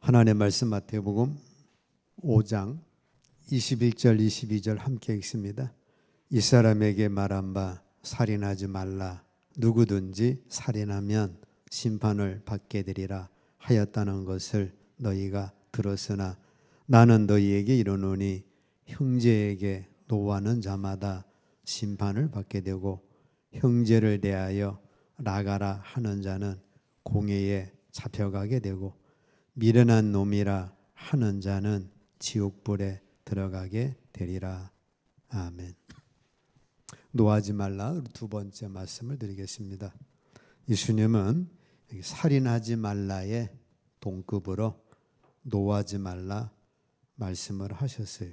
하나님의 말씀 마태복음 5장 21절 22절 함께 읽습니다. 이 사람에게 말한 바 살인하지 말라. 누구든지 살인하면 심판을 받게 되리라 하였다는 것을 너희가 들었으나 나는 너희에게 이르노니 형제에게 노하는 자마다 심판을 받게 되고 형제를 대하여 나가라 하는 자는 공회에 잡혀가게 되고 미련한 놈이라 하는 자는 지옥불에 들어가게 되리라. 아멘. 노하지 말라 두 번째 말씀을 드리겠습니다. 예수님은 살인하지 말라의 동급으로 노하지 말라 말씀을 하셨어요.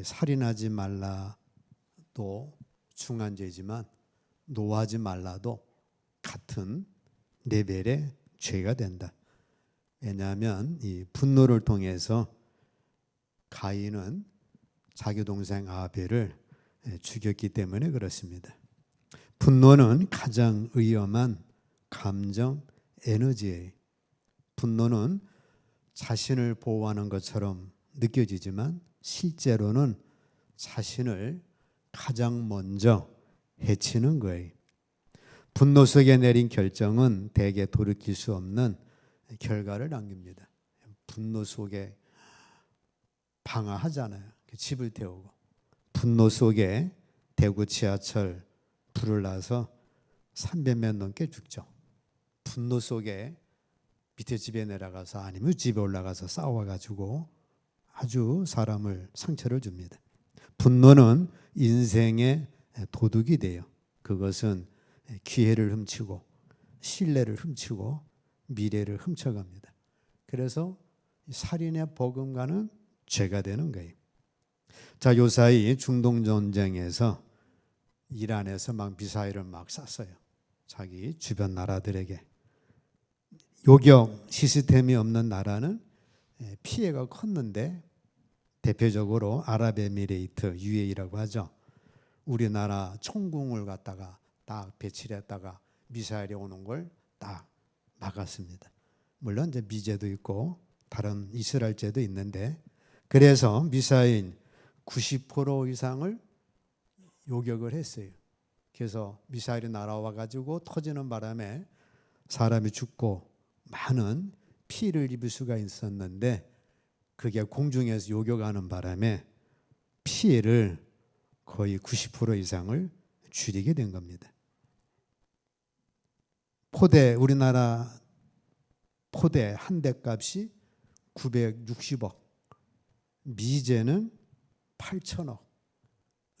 살인하지 말라도 중한 죄지만 노하지 말라도 같은 레벨의 죄가 된다. 왜냐하면 이 분노를 통해서 가인은 자기 동생 아벨을 죽였기 때문에 그렇습니다. 분노는 가장 위험한 감정 에너지예요. 분노는 자신을 보호하는 것처럼 느껴지지만 실제로는 자신을 가장 먼저 해치는 거예요. 분노 속에 내린 결정은 대개 돌이킬 수 없는 결과를 남깁니다. 분노 속에 방화하잖아요. 집을 태우고 분노 속에 대구 지하철 불을 나서 300명 넘게 죽죠. 분노 속에 밑에 집에 내려가서 아니면 집에 올라가서 싸워가지고 아주 사람을 상처를 줍니다. 분노는 인생의 도둑이 돼요. 그것은 기회를 훔치고 신뢰를 훔치고 미래를 훔쳐갑니다. 그래서 살인의 버금가는 죄가 되는 거예요. 자, 요사이 중동 전쟁에서 이란에서 막 미사일을 막 쐈어요. 자기 주변 나라들에게. 요격 시스템이 없는 나라는 피해가 컸는데 대표적으로 아랍에미레이트 UAE라고 하죠. 우리나라 총궁을 갖다가 딱 배치를 했다가 미사일이 오는 걸 딱 막았습니다. 물론 이제 미제도 있고 다른 이스라엘제도 있는데 그래서 미사일 90% 이상을 요격을 했어요. 그래서 미사일이 날아와 가지고 터지는 바람에 사람이 죽고 많은 피해를 입을 수가 있었는데 그게 공중에서 요격하는 바람에 피해를 거의 90% 이상을 줄이게 된 겁니다. 우리나라 포대 한 대 값이 960억, 미제는 8천억.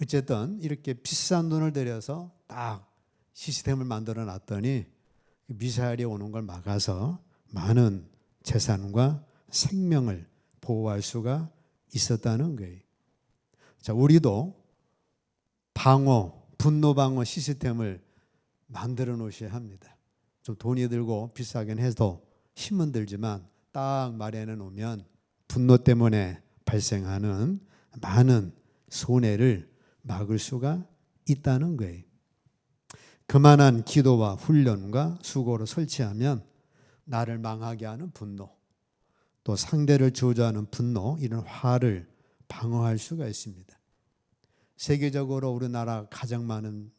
어쨌든 이렇게 비싼 돈을 들여서 딱 시스템을 만들어 놨더니 미사일이 오는 걸 막아서 많은 재산과 생명을 보호할 수가 있었다는 거예요. 자, 우리도 분노 방어 시스템을 만들어 놓으셔야 합니다. 좀 돈이 들고 비싸긴 해도 힘은 들지만 딱 마련해 놓으면 분노 때문에 발생하는 많은 손해를 막을 수가 있다는 거예요. 그만한 기도와 훈련과 수고로 설치하면 나를 망하게 하는 분노, 또 상대를 저주하는 분노, 이런 화를 방어할 수가 있습니다. 세계적으로 우리나라 가장 많은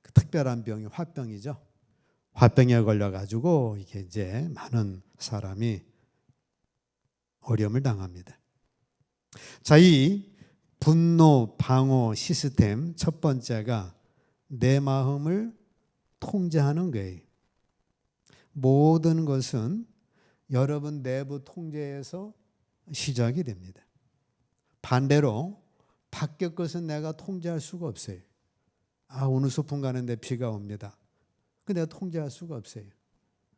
그 특별한 병이 화병이죠. 화병에 걸려가지고 이게 이제 많은 사람이 어려움을 당합니다. 자, 이 분노 방어 시스템 첫 번째가 내 마음을 통제하는 거예요. 모든 것은 여러분 내부 통제에서 시작이 됩니다. 반대로 밖의 것은 내가 통제할 수가 없어요. 오늘 소풍 가는데 비가 옵니다. 근데 내가 통제할 수가 없어요.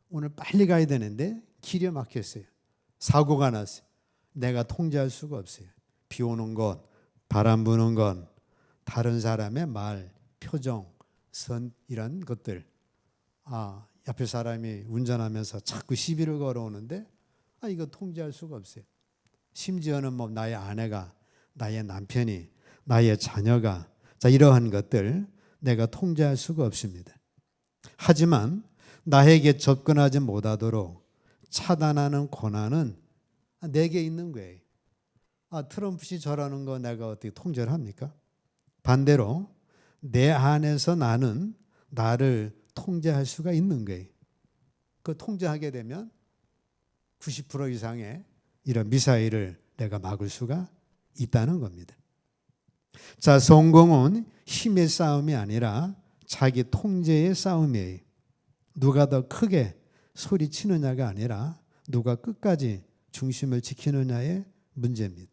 오늘 빨리 가야 되는데 길이 막혔어요. 사고가 났어요. 내가 통제할 수가 없어요. 비 오는 것, 바람 부는 것, 다른 사람의 말, 표정, 선 이런 것들. 옆에 사람이 운전하면서 자꾸 시비를 걸어오는데 이거 통제할 수가 없어요. 심지어는 뭐 나의 아내가, 나의 남편이, 나의 자녀가, 자, 이러한 것들 내가 통제할 수가 없습니다. 하지만 나에게 접근하지 못하도록 차단하는 권한은 내게 있는 거예요. 트럼프씨 저러는 거 내가 어떻게 통제를 합니까? 반대로 내 안에서 나는 나를 통제할 수가 있는 거예요. 그 통제하게 되면 90% 이상의 이런 미사일을 내가 막을 수가 있다는 겁니다. 자, 성공은 힘의 싸움이 아니라 자기 통제의 싸움이에요. 누가 더 크게 소리치느냐가 아니라 누가 끝까지 중심을 지키느냐의 문제입니다.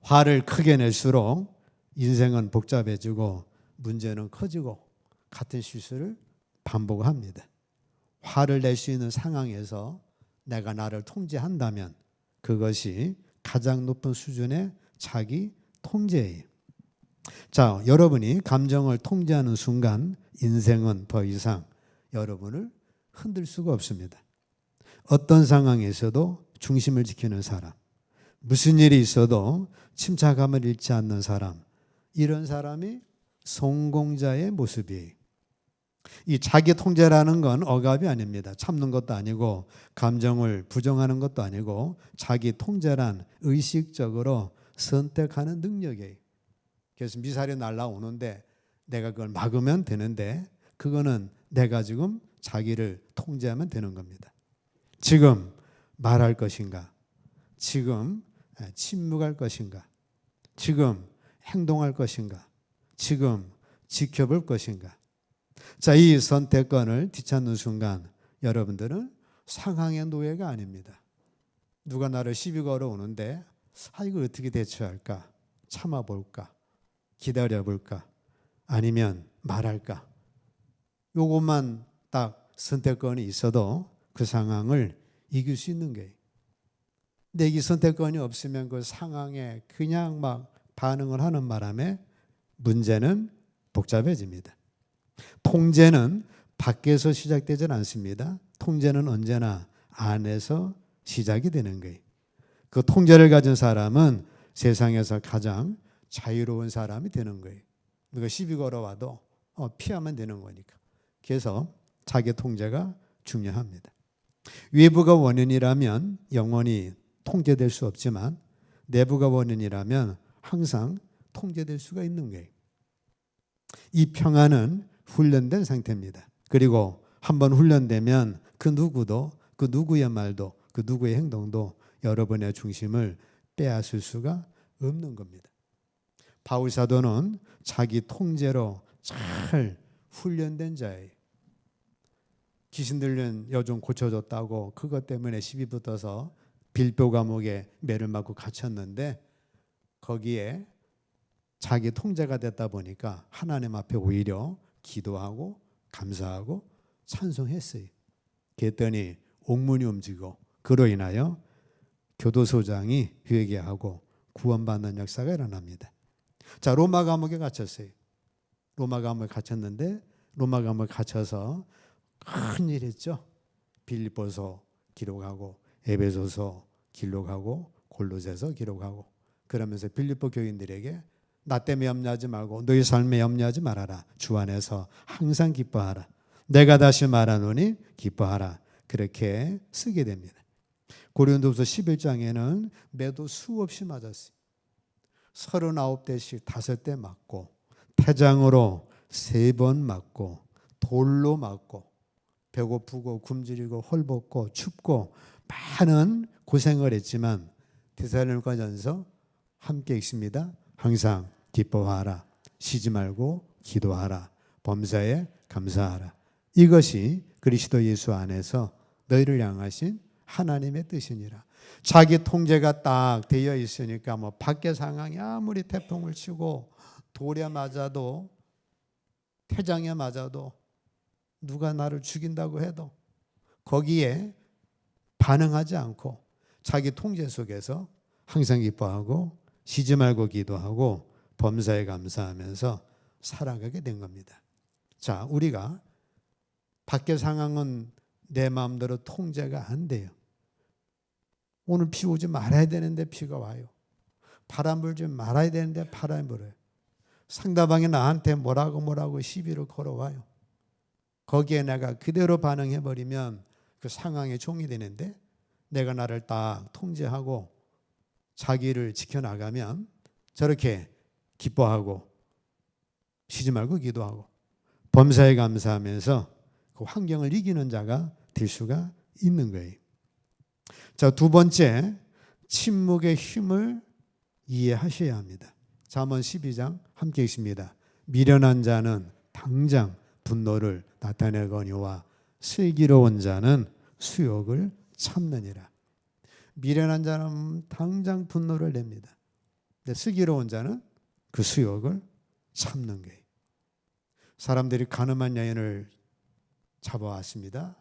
화를 크게 낼수록 인생은 복잡해지고 문제는 커지고 같은 실수를 반복합니다. 화를 낼 수 있는 상황에서 내가 나를 통제한다면 그것이 가장 높은 수준의 자기 통제예요. 자, 여러분이 감정을 통제하는 순간 인생은 더 이상 여러분을 흔들 수가 없습니다. 어떤 상황에서도 중심을 지키는 사람, 무슨 일이 있어도 침착함을 잃지 않는 사람, 이런 사람이 성공자의 모습이에요. 이 자기 통제라는 건 억압이 아닙니다. 참는 것도 아니고 감정을 부정하는 것도 아니고 자기 통제란 의식적으로 선택하는 능력이에요. 그래서 미사일이 날아오는데 내가 그걸 막으면 되는데 그거는 내가 지금 자기를 통제하면 되는 겁니다. 지금 말할 것인가? 지금 침묵할 것인가? 지금 행동할 것인가? 지금 지켜볼 것인가? 자, 이 선택권을 뒤찾는 순간 여러분들은 상황의 노예가 아닙니다. 누가 나를 시비 걸어오는데 이걸 어떻게 대처할까? 참아볼까? 기다려볼까? 아니면 말할까? 요것만 딱 선택권이 있어도 그 상황을 이길 수 있는 거예요. 근데 이 선택권이 없으면 그 상황에 그냥 막 반응을 하는 바람에 문제는 복잡해집니다. 통제는 밖에서 시작되지 않습니다. 통제는 언제나 안에서 시작이 되는 거예요. 그 통제를 가진 사람은 세상에서 가장 자유로운 사람이 되는 거예요. 누가 시비 걸어와도 피하면 되는 거니까. 그래서 자기 통제가 중요합니다. 외부가 원인이라면 영원히 통제될 수 없지만 내부가 원인이라면 항상 통제될 수가 있는 거예요. 이 평안은 훈련된 상태입니다. 그리고 한번 훈련되면 그 누구도 그 누구의 말도 그 누구의 행동도 여러분의 중심을 빼앗을 수가 없는 겁니다. 바울 사도는 자기 통제로 잘 훈련된 자예요. 귀신 들린 여종 고쳐줬다고 그것 때문에 시비 붙어서 빌보 감옥에 매를 맞고 갇혔는데 거기에 자기 통제가 됐다 보니까 하나님 앞에 오히려 기도하고 감사하고 찬송했어요. 그랬더니 옥문이 움직이고 그로 인하여 교도소장이 회개하고 구원받는 역사가 일어납니다. 자, 로마 감옥에 갇혔어요. 로마 감옥에 갇혔는데 로마 감옥에 갇혀서 큰일 했죠. 빌립보서 기록하고 에베소서 기록하고 골로새서 기록하고 그러면서 빌립보 교인들에게 나 때문에 염려하지 말고 너희 삶에 염려하지 말아라. 주 안에서 항상 기뻐하라. 내가 다시 말하노니 기뻐하라. 그렇게 쓰게 됩니다. 고린도후서 11장에는 매도 수없이 맞았어요. 39대씩 5대 맞고 태장으로 3번 맞고 돌로 맞고 배고프고 굶주리고 헐벗고 춥고 많은 고생을 했지만 데살로니가전서 함께 읽습니다. 항상 기뻐하라. 쉬지 말고 기도하라. 범사에 감사하라. 이것이 그리스도 예수 안에서 너희를 향하신 하나님의 뜻이니라. 자기 통제가 딱 되어 있으니까 뭐 밖의 상황이 아무리 태풍을 치고 돌에 맞아도 태장에 맞아도 누가 나를 죽인다고 해도 거기에 반응하지 않고 자기 통제 속에서 항상 기뻐하고 쉬지 말고 기도하고 범사에 감사하면서 살아가게 된 겁니다. 자, 우리가 밖의 상황은 내 마음대로 통제가 안 돼요. 오늘 비 오지 말아야 되는데 비가 와요. 바람 불지 말아야 되는데 바람이 불어요. 상대방이 나한테 뭐라고 시비를 걸어와요. 거기에 내가 그대로 반응해버리면 그 상황의 종이 되는데 내가 나를 딱 통제하고 자기를 지켜나가면 저렇게 기뻐하고 쉬지 말고 기도하고 범사에 감사하면서 그 환경을 이기는 자가 될 수가 있는 거예요. 자, 두 번째, 침묵의 힘을 이해하셔야 합니다. 잠언 12장 함께 읽습니다. 미련한 자는 당장 분노를 나타내거니와 슬기로운 자는 수욕을 참느니라. 미련한 자는 당장 분노를 냅니다. 근데 슬기로운 자는 그 수욕을 참는 거예요. 사람들이 가늠한 여인을 잡아왔습니다.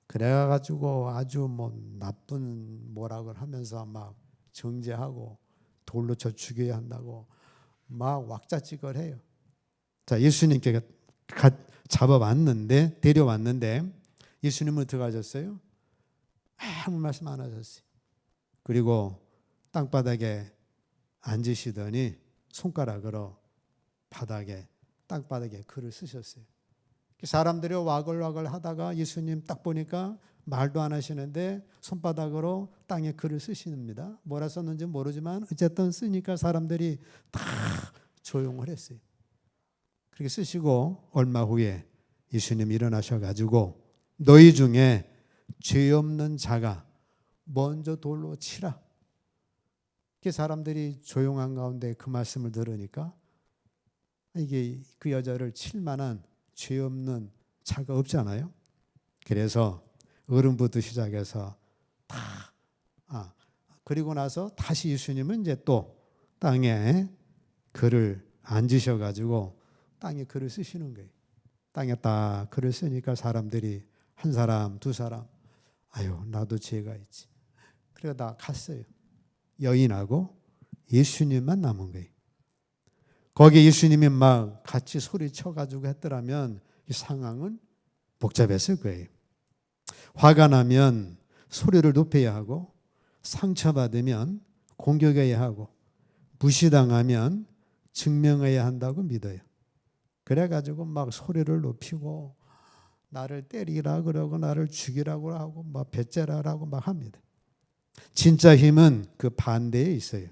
그래가지고 아주 나쁜 뭐라고 하면서 막 정죄하고 돌로 쳐 죽여야 한다고 막 왁자지껄 해요. 자, 예수님께 잡아왔는데, 데려왔는데 예수님은 어떻게 하셨어요? 아무 말씀 안 하셨어요. 그리고 땅바닥에 앉으시더니 손가락으로 바닥에 땅바닥에 글을 쓰셨어요. 사람들이 와글와글 하다가 예수님 딱 보니까 말도 안 하시는데 손바닥으로 땅에 글을 쓰십니다. 뭐라 썼는지 모르지만 어쨌든 쓰니까 사람들이 다 조용을 했어요. 그렇게 쓰시고 얼마 후에 예수님 일어나셔가지고 너희 중에 죄 없는 자가 먼저 돌로 치라. 사람들이 조용한 가운데 그 말씀을 들으니까 이게 그 여자를 칠 만한 죄 없는 자가 없잖아요. 그래서 어른부터 시작해서 그리고 나서 다시 예수님은 이제 또 땅에 글을 앉으셔가지고 땅에 글을 쓰시는 거예요. 땅에 딱 글을 쓰니까 사람들이 한 사람, 두 사람, 아유 나도 죄가 있지. 그래서 다 갔어요. 여인하고 예수님만 남은 거예요. 거기에 예수님이 막 같이 소리쳐가지고 했더라면 이 상황은 복잡했을 거예요. 화가 나면 소리를 높여야 하고 상처받으면 공격해야 하고 무시당하면 증명해야 한다고 믿어요. 그래가지고 막 소리를 높이고 나를 때리라 그러고 나를 죽이라고 하고 막 배째라라고 막 합니다. 진짜 힘은 그 반대에 있어요.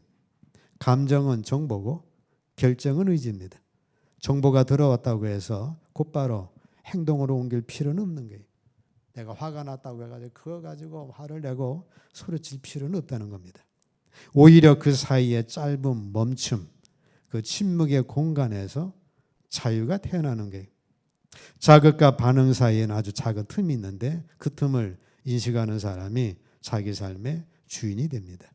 감정은 정보고 결정은 의지입니다. 정보가 들어왔다고 해서 곧바로 행동으로 옮길 필요는 없는 거예요. 내가 화가 났다고 해가지고 그거 가지고 화를 내고 소리칠 필요는 없다는 겁니다. 오히려 그 사이에 짧은 멈춤, 그 침묵의 공간에서 자유가 태어나는 거예요. 자극과 반응 사이에는 아주 작은 틈이 있는데 그 틈을 인식하는 사람이 자기 삶의 주인이 됩니다.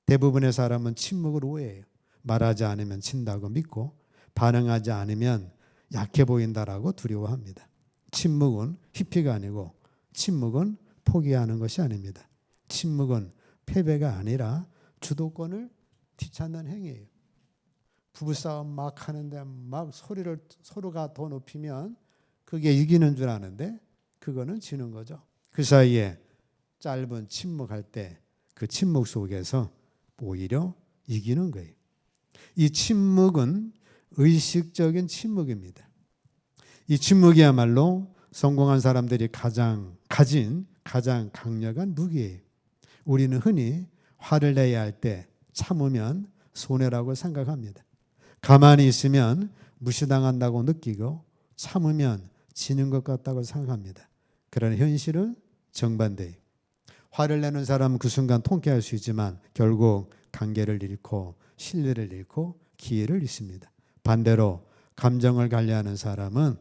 대부분의 사람은 침묵을 오해해요. 말하지 않으면 친다고 믿고 반응하지 않으면 약해 보인다라고 두려워합니다. 침묵은 회피가 아니고 침묵은 포기하는 것이 아닙니다. 침묵은 패배가 아니라 주도권을 뒤찾는 행위예요. 부부싸움 막 하는데 막 소리를 서로가 더 높이면 그게 이기는 줄 아는데 그거는 지는 거죠. 그 사이에 짧은 침묵할 때 그 침묵 속에서 오히려 이기는 거예요. 이 침묵은 의식적인 침묵입니다. 이 침묵이야말로 성공한 사람들이 가진 가장 강력한 무기예요. 우리는 흔히 화를 내야 할 때 참으면 손해라고 생각합니다. 가만히 있으면 무시당한다고 느끼고 참으면 지는 것 같다고 생각합니다. 그러나 현실은 정반대예요. 화를 내는 사람은 그 순간 통쾌할 수 있지만 결국 관계를 잃고 신뢰를 잃고 기회를 잃습니다. 반대로 감정을 관리하는 사람은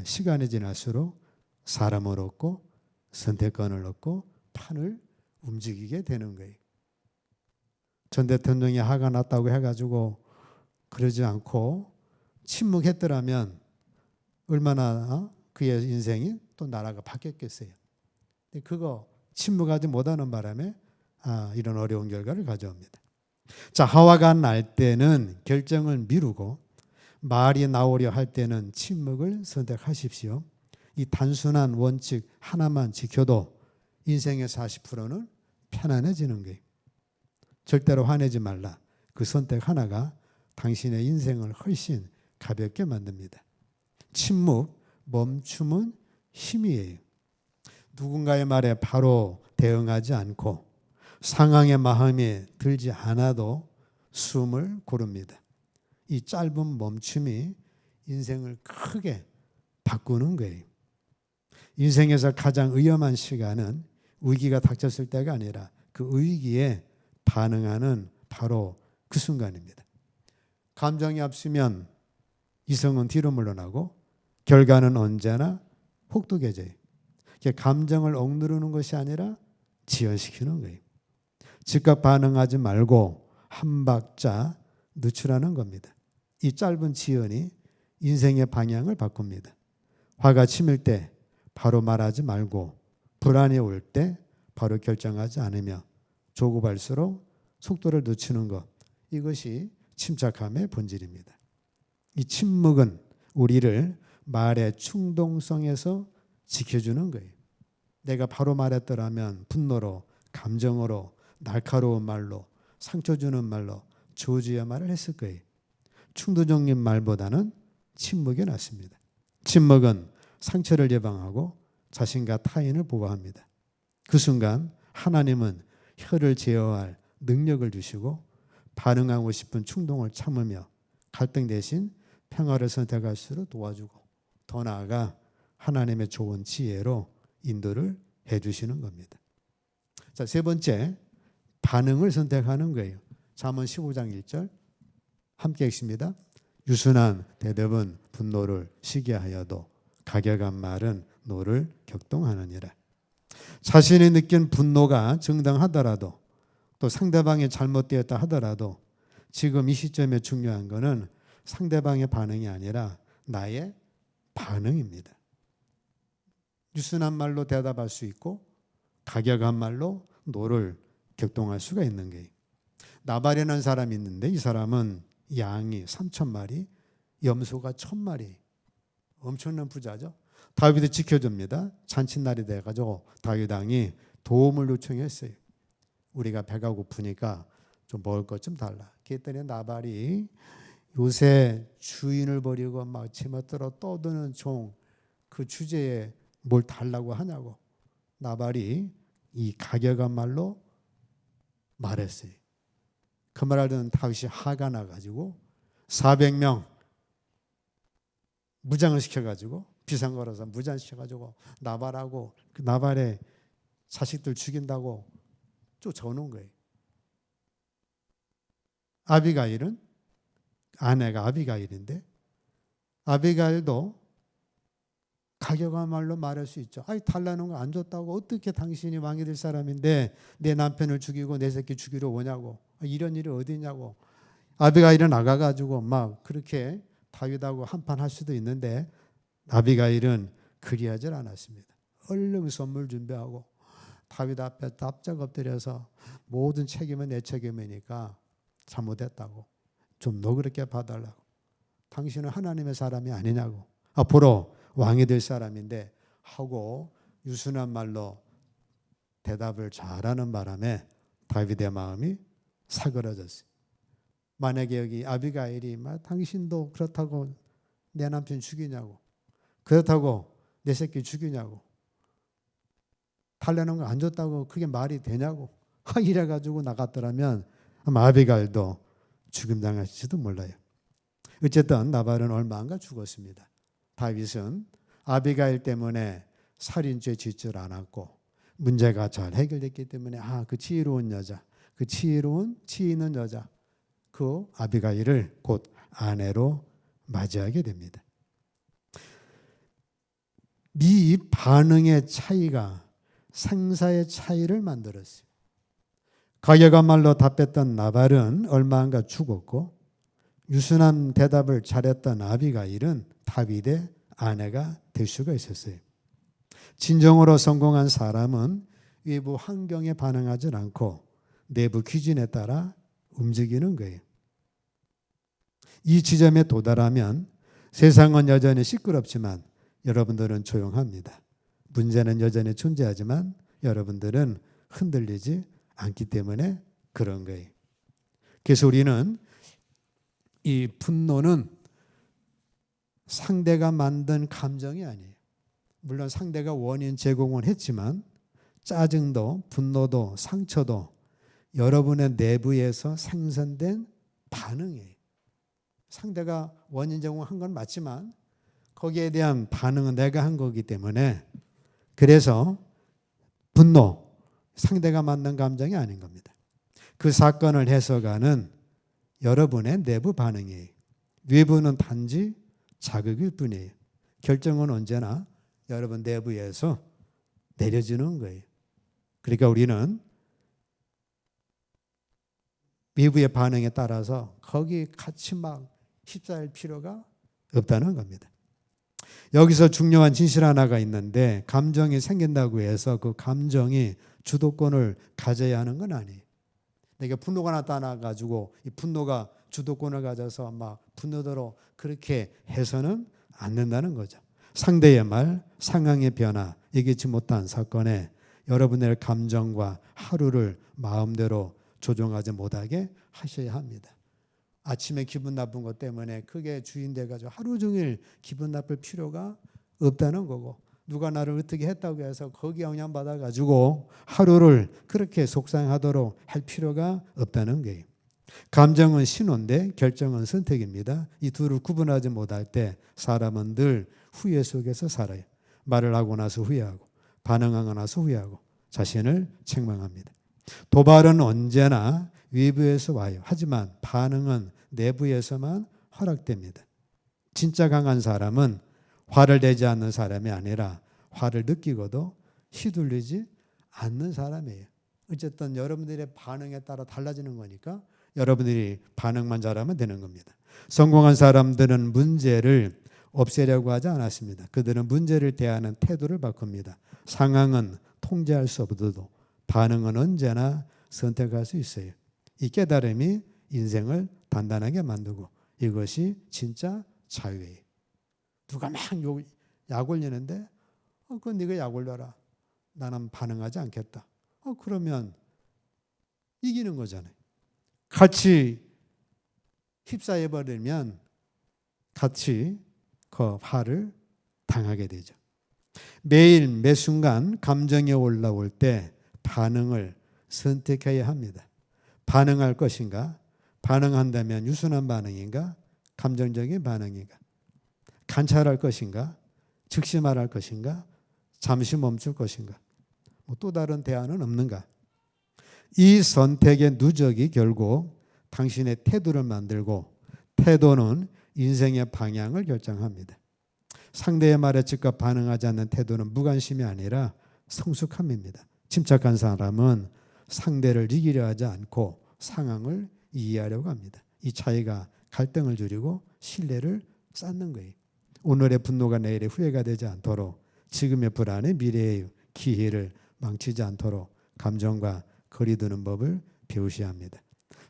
시간이 지날수록 사람을 얻고 선택권을 얻고 판을 움직이게 되는 거예요. 전 대통령이 화가 났다고 해가지고 그러지 않고 침묵했더라면 얼마나 그의 인생이 또 나라가 바뀌었겠어요. 근데 그거 침묵하지 못하는 바람에 이런 어려운 결과를 가져옵니다. 자, 화가 날 때는 결정을 미루고 말이 나오려 할 때는 침묵을 선택하십시오. 이 단순한 원칙 하나만 지켜도 인생의 40%는 편안해지는 거예요. 절대로 화내지 말라. 그 선택 하나가 당신의 인생을 훨씬 가볍게 만듭니다. 침묵, 멈춤은 힘이에요. 누군가의 말에 바로 대응하지 않고 상황의 마음이 들지 않아도 숨을 고릅니다. 이 짧은 멈춤이 인생을 크게 바꾸는 거예요. 인생에서 가장 위험한 시간은 위기가 닥쳤을 때가 아니라 그 위기에 반응하는 바로 그 순간입니다. 감정이 앞서면 이성은 뒤로 물러나고 결과는 언제나 혹독해져요. 감정을 억누르는 것이 아니라 지연시키는 거예요. 즉각 반응하지 말고 한 박자 늦추라는 겁니다. 이 짧은 지연이 인생의 방향을 바꿉니다. 화가 치밀 때 바로 말하지 말고 불안이 올 때 바로 결정하지 않으며 조급할수록 속도를 늦추는 것, 이것이 침착함의 본질입니다. 이 침묵은 우리를 말의 충동성에서 지켜주는 거예요. 내가 바로 말했더라면 분노로, 감정으로, 날카로운 말로, 상처 주는 말로, 저주의 말을 했을 거예요. 충동적인 말보다는 침묵이 낫습니다. 침묵은 상처를 예방하고 자신과 타인을 보호합니다. 그 순간 하나님은 혀를 제어할 능력을 주시고 반응하고 싶은 충동을 참으며 갈등 대신 평화를 선택할수록 도와주고 더 나아가 하나님의 좋은 지혜로 인도를 해주시는 겁니다. 자, 세 번째, 반응을 선택하는 거예요. 잠언 15장 1절 함께 읽습니다. 유순한 대답은 분노를 시게 하여도 가격한 말은 노를 격동하느니라. 자신이 느낀 분노가 정당하더라도 또 상대방이 잘못되었다 하더라도 지금 이 시점에 중요한 것은 상대방의 반응이 아니라 나의 반응입니다. 유순한 말로 대답할 수 있고 가격한 말로 노를 격동할 수가 있는 거예요. 나발이라는 사람이 있는데 이 사람은 양이 3,000마리, 염소가 1,000마리, 엄청난 부자죠. 다윗이 지켜줍니다. 잔칫날이 돼가지고 다윗 왕이 도움을 요청했어요. 우리가 배가 고프니까 좀 먹을 것 좀 달라. 그랬더니 나발이 요새 주인을 버리고 막 제멋대로 떠드는 종, 그 주제에 뭘 달라고 하냐고 나발이 이 가격한 말로 말했어요. 그 말을 듣는 다윗이 화가 나가지고 400명 무장을 시켜가지고 비상 걸어서 무장시켜가지고 나발하고 그 나발의 자식들 죽인다고 쫓아오는 거예요. 아비가일은 아내가 아비가일인데 아비가일도 가격한 말로 말할 수 있죠. 아이 달라는 거 안 줬다고 어떻게 당신이 왕이 될 사람인데 내 남편을 죽이고 내 새끼 죽이러 오냐고. 이런 일이 어디 있냐고. 아비가일은 나가가지고 막 그렇게 다윗하고 한판 할 수도 있는데 아비가일은 그리하지 않았습니다. 얼른 선물 준비하고 다윗 앞에 납작 엎드려서 모든 책임은 내 책임이니까 잘못했다고 좀 너그럽게 봐달라고. 당신은 하나님의 사람이 아니냐고. 앞으로 왕이 될 사람인데 하고 유순한 말로 대답을 잘하는 바람에 다윗의 마음이 사그러졌어요. 만약에 여기 아비가일이 당신도 그렇다고 내 남편 죽이냐고, 그렇다고 내 새끼 죽이냐고, 달라는 거 안 줬다고 그게 말이 되냐고 이래가지고 나갔더라면 아마 아비가일도 죽임당할지도 몰라요. 어쨌든 나발은 얼마 안가 죽었습니다. 다윗은 아비가일 때문에 살인죄 짓질 않았고 문제가 잘 해결됐기 때문에 그 지혜로운 여자, 그 지혜 있는 여자, 그 아비가일을 곧 아내로 맞이하게 됩니다. 이 반응의 차이가 생사의 차이를 만들었어요. 가격한 말로 답했던 나발은 얼마 안가 죽었고 유순한 대답을 잘했던 아비가일은 다윗의 아내가 될 수가 있었어요. 진정으로 성공한 사람은 외부 환경에 반응하지 않고 내부 기준에 따라 움직이는 거예요. 이 지점에 도달하면 세상은 여전히 시끄럽지만 여러분들은 조용합니다. 문제는 여전히 존재하지만 여러분들은 흔들리지 않기 때문에 그런 거예요. 그래서 우리는 이 분노는 상대가 만든 감정이 아니에요. 물론 상대가 원인 제공을 했지만 짜증도 분노도 상처도 여러분의 내부에서 생성된 반응이에요. 상대가 원인 제공한 건 맞지만 거기에 대한 반응은 내가 한 거기 때문에 그래서 분노, 상대가 만든 감정이 아닌 겁니다. 그 사건을 해석하는 여러분의 내부 반응이에요. 외부는 단지 자극일 뿐이에요. 결정은 언제나 여러분 내부에서 내려지는 거예요. 그러니까 우리는 외부의 반응에 따라서 거기 같이 막 휩싸일 필요가 없다는 겁니다. 여기서 중요한 진실 하나가 있는데 감정이 생긴다고 해서 그 감정이 주도권을 가져야 하는 건 아니에요. 내가 분노가 나타나가지고 이 분노가 주도권을 가져서 막 분노대로 그렇게 해서는 안 된다는 거죠. 상대의 말, 상황의 변화, 예기치 못한 사건에 여러분의 감정과 하루를 마음대로 조종하지 못하게 하셔야 합니다. 아침에 기분 나쁜 것 때문에 크게 주인 돼가지고 하루 종일 기분 나쁠 필요가 없다는 거고 누가 나를 어떻게 했다고 해서 거기에 영향받아가지고 하루를 그렇게 속상하도록 할 필요가 없다는 거예요. 감정은 신호인데 결정은 선택입니다. 이 둘을 구분하지 못할 때 사람은 늘 후회 속에서 살아요. 말을 하고 나서 후회하고 반응하고 나서 후회하고 자신을 책망합니다. 도발은 언제나 외부에서 와요. 하지만 반응은 내부에서만 허락됩니다. 진짜 강한 사람은 화를 내지 않는 사람이 아니라 화를 느끼고도 휘둘리지 않는 사람이에요. 어쨌든 여러분들의 반응에 따라 달라지는 거니까 여러분들이 반응만 잘하면 되는 겁니다. 성공한 사람들은 문제를 없애려고 하지 않았습니다. 그들은 문제를 대하는 태도를 바꿉니다. 상황은 통제할 수 없어도 반응은 언제나 선택할 수 있어요. 이 깨달음이 인생을 단단하게 만들고 이것이 진짜 자유예요. 누가 막 약 올리는데 그건 네가 약 올려라. 나는 반응하지 않겠다. 그러면 이기는 거잖아요. 같이 휩싸여버리면 같이 그 화를 당하게 되죠. 매일 매 순간 감정이 올라올 때 반응을 선택해야 합니다. 반응할 것인가? 반응한다면 유순한 반응인가? 감정적인 반응인가? 관찰할 것인가? 즉시 말할 것인가? 잠시 멈출 것인가? 또 다른 대안은 없는가? 이 선택의 누적이 결국 당신의 태도를 만들고 태도는 인생의 방향을 결정합니다. 상대의 말에 즉각 반응하지 않는 태도는 무관심이 아니라 성숙함입니다. 침착한 사람은 상대를 이기려 하지 않고 상황을 이해하려고 합니다. 이 차이가 갈등을 줄이고 신뢰를 쌓는 거예요. 오늘의 분노가 내일의 후회가 되지 않도록 지금의 불안이 미래의 기회를 망치지 않도록 감정과 거리 두는 법을 배우셔야 합니다.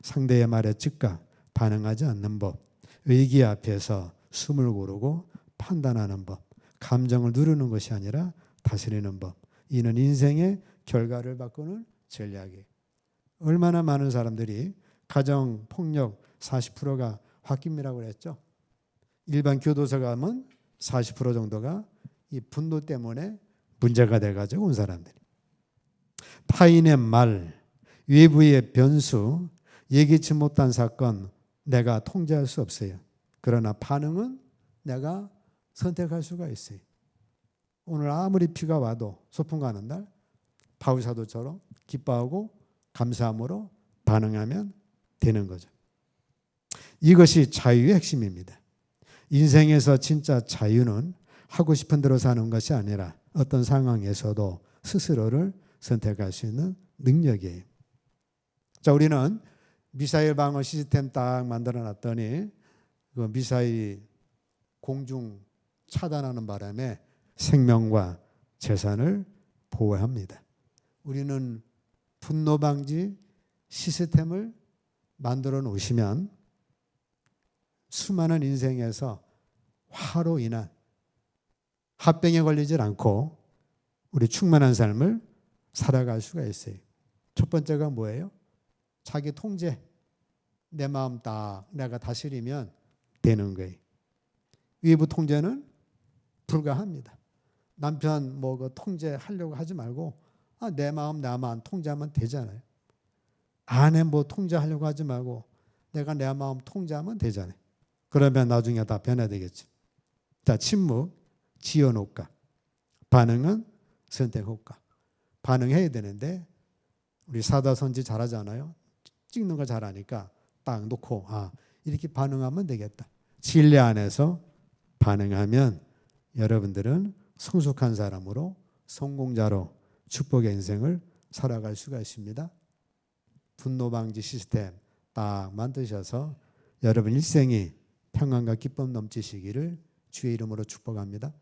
상대의 말에 즉각 반응하지 않는 법, 위기 앞에서 숨을 고르고 판단하는 법, 감정을 누르는 것이 아니라 다스리는 법. 이는 인생의 결과를 바꾸는 전략이에요. 얼마나 많은 사람들이 가정 폭력 40%가 홧김이라고 그랬죠. 일반 교도소 가면 40% 정도가 이 분노 때문에 문제가 돼가지고 온 사람들이. 타인의 말, 외부의 변수, 예기치 못한 사건 내가 통제할 수 없어요. 그러나 반응은 내가 선택할 수가 있어요. 오늘 아무리 비가 와도 소풍 가는 날 바울 사도처럼 기뻐하고 감사함으로 반응하면 되는 거죠. 이것이 자유의 핵심입니다. 인생에서 진짜 자유는 하고 싶은 대로 사는 것이 아니라 어떤 상황에서도 스스로를 선택할 수 있는 능력이에요. 자, 우리는 미사일 방어 시스템 딱 만들어 놨더니 그 미사일이 공중 차단하는 바람에 생명과 재산을 보호합니다. 우리는 분노 방지 시스템을 만들어 놓으시면 수많은 인생에서 화로 인한 합병에 걸리질 않고 우리 충만한 삶을 살아갈 수가 있어요. 첫 번째가 뭐예요? 자기 통제. 내 마음 딱 내가 다스리면 되는 거예요. 외부 통제는 불가합니다. 남편 뭐 그 통제하려고 하지 말고 내 마음 나만 통제하면 되잖아요. 아내 뭐 통제하려고 하지 말고 내가 내 마음 통제하면 되잖아요. 그러면 나중에 다 변화되겠죠. 자, 침묵, 지어놓을까? 반응은 선택할까? 반응해야 되는데 우리 사다선지 잘하잖아요. 찍는 거 잘하니까 딱 놓고 이렇게 반응하면 되겠다. 진리 안에서 반응하면 여러분들은 성숙한 사람으로 성공자로 축복의 인생을 살아갈 수가 있습니다. 분노 방지 시스템 딱 만드셔서 여러분 일생이 평안과 기쁨 넘치시기를 주의 이름으로 축복합니다.